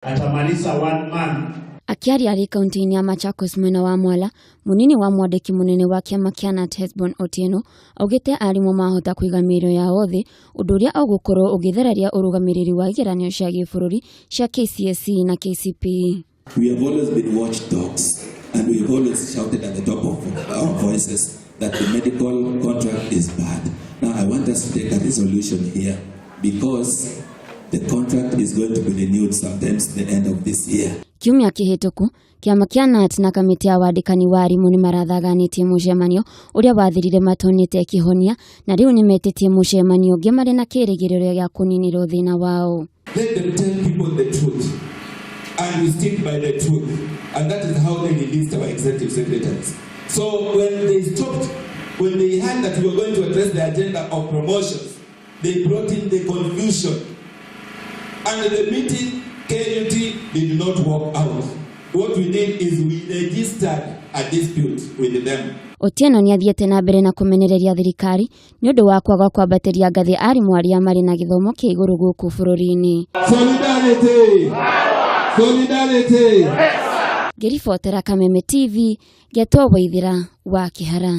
Atamaliza 1 month. Akiaria ari kaunti-ini ya Machakos mwena wa Mwala, munini wa mwandiki munene wa kiama kia KNUT Hesbon Otieno augite arimu mahota kwiga mirio ya othe undu uria ugukorwo ugithereria urugamiriri wa igeranio cia gibururi cia KCSE na KCPE. We have always been watchdogs and we have always shouted at the top of our voices that the medical contract is bad. Now I want us to take a resolution here because the contract is going to be renewed sometimes at the end of this year. Kiumia kihituku kiama kia KNUT na kamiti ya wandikani wa arimu ni marathaganitie mucemanio uria wathirire matonete kihonia na riu ni metitie mucemanio ungi mari na kirigiriro gia kuninira thina wao. Let them tell people the truth and we stick by the truth, and that is how they released our executive secretaries. So when they heard that we were going to address the agenda of promotions, they brought in the confusion, and the meeting KNUT did not work out. What we did is we registered a dispute with them. Otieno ni athiete na mbere na kumenereria thirikari ni undu wa kwaga kwambatiria ngathi arimu aria mari na githomo kia iguru guku bururi-ini. Solidarity! Solidarity! Ngiribotera Kameme TV, Getwo Waithira wa Kihara.